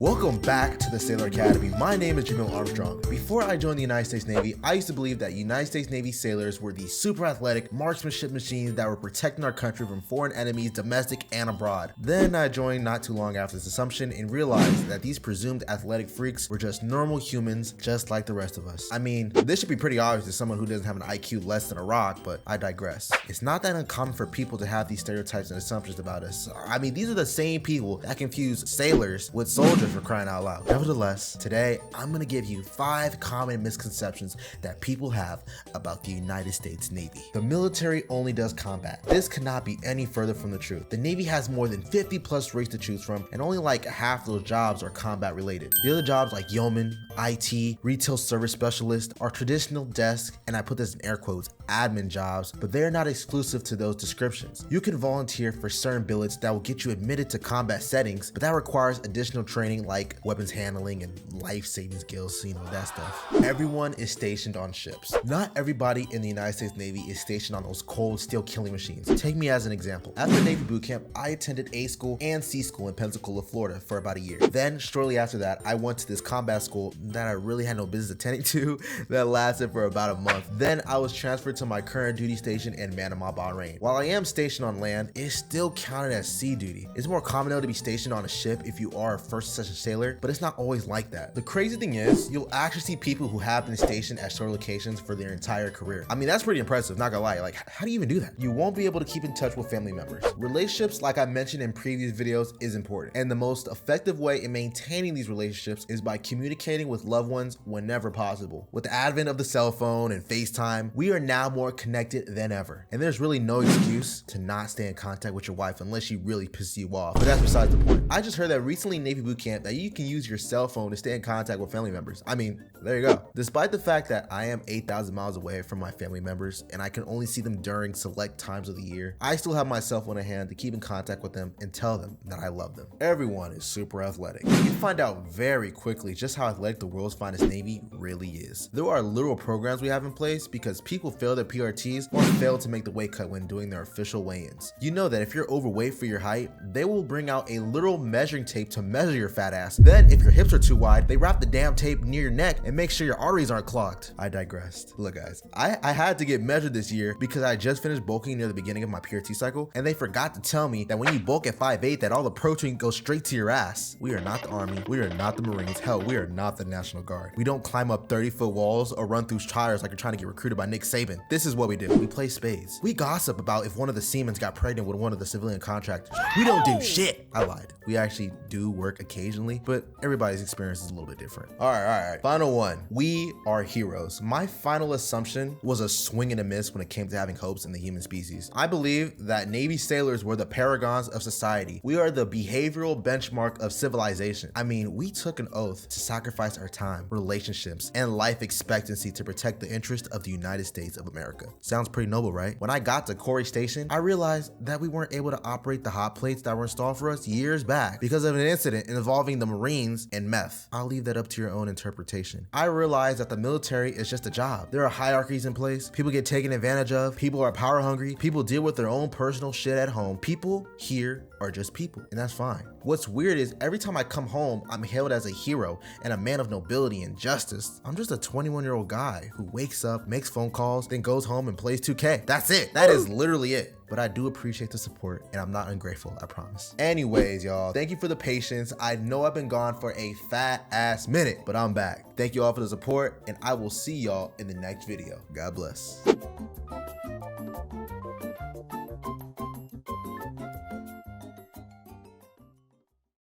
Welcome back to the Sailor Academy. My name is Jameel Armstrong. Before I joined the United States Navy, I used to believe that United States Navy sailors were these super athletic marksmanship machines that were protecting our country from foreign enemies, domestic and abroad. Then I joined not too long after this assumption and realized that these presumed athletic freaks were just normal humans just like the rest of us. I mean, this should be pretty obvious to someone who doesn't have an IQ less than a rock, but I digress. It's not that uncommon for people to have these stereotypes and assumptions about us. I mean, these are the same people that confuse sailors with soldiers for crying out loud. Nevertheless, today I'm gonna give you 5 common misconceptions that people have about the United States Navy. The military only does combat. This cannot be any further from the truth. The Navy has more than 50 plus rates to choose from, and only like half of those jobs are combat related. The other jobs like yeoman, IT, retail service specialist are traditional desk, and I put this in air quotes, admin jobs, but they're not exclusive to those descriptions. You can volunteer for certain billets that will get you admitted to combat settings, but that requires additional training like weapons handling and life-saving skills, that stuff. Everyone is stationed on ships. Not everybody in the United States Navy is stationed on those cold steel killing machines. Take me as an example. After Navy boot camp, I attended A school and C school in Pensacola, Florida for about a year. Then shortly after that, I went to this combat school that I really had no business attending to that lasted for about a month. Then I was transferred to my current duty station in Manama, Bahrain. While I am stationed on land, it's still counted as sea duty. It's more common though to be stationed on a ship if you are a first session sailor, but it's not always like that. The crazy thing is, you'll actually see people who have been stationed at shore locations for their entire career. I mean, that's pretty impressive, not gonna lie. Like, how do you even do that? You won't be able to keep in touch with family members. Relationships, like I mentioned in previous videos, is important. And the most effective way in maintaining these relationships is by communicating with loved ones whenever possible. With the advent of the cell phone and FaceTime, we are now more connected than ever. And there's really no excuse to not stay in contact with your wife unless she really pisses you off. But that's besides the point. I just heard that recently in Navy boot camp that you can use your cell phone to stay in contact with family members. I mean, there you go. Despite the fact that I am 8,000 miles away from my family members and I can only see them during select times of the year, I still have my cell phone in hand to keep in contact with them and tell them that I love them. Everyone is super athletic. You find out very quickly just how athletic the world's finest Navy really is. There are literal programs we have in place because people fail their PRTs or fail to make the weight cut when doing their official weigh-ins. You know that if you're overweight for your height, they will bring out a literal measuring tape to measure your fat ass. Then if your hips are too wide, they wrap the damn tape near your neck and make sure your arteries aren't clogged. I digressed. Look guys, I had to get measured this year because I just finished bulking near the beginning of my PRT cycle, and they forgot to tell me that when you bulk at 5'8", that all the protein goes straight to your ass. We are not the Army. We are not the Marines. Hell, we are not the National Guard. We don't climb up 30-foot walls or run through tires like you're trying to get recruited by Nick Saban. This is what we do. We play spades. We gossip about if one of the Seamans got pregnant with one of the civilian contractors. We don't do shit. I lied. We actually do work occasionally, but everybody's experience is a little bit different. All right. Final one. We are heroes. My final assumption was a swing and a miss when it came to having hopes in the human species. I believe that Navy sailors were the paragons of society. We are the behavioral benchmark of civilization. I mean, we took an oath to sacrifice our time, relationships, and life expectancy to protect the interest of the United States of America. Sounds pretty noble, right? When I got to Corey Station, I realized that we weren't able to operate the hot plates that were installed for us years back because of an incident involving the Marines and meth. I'll leave that up to your own interpretation. I realized that the military is just a job. There are hierarchies in place. People get taken advantage of. People are power hungry. People deal with their own personal shit at home. People here are just people, and that's fine. What's weird is every time I come home, I'm hailed as a hero and a man of nobility and justice. I'm just a 21-year-old guy who wakes up, makes phone calls, then goes home and plays 2K. That's it. That is literally it. But I do appreciate the support, and I'm not ungrateful, I promise. Anyways, y'all, thank you for the patience. I know I've been gone for a fat ass minute, but I'm back. Thank you all for the support, and I will see y'all in the next video. God bless.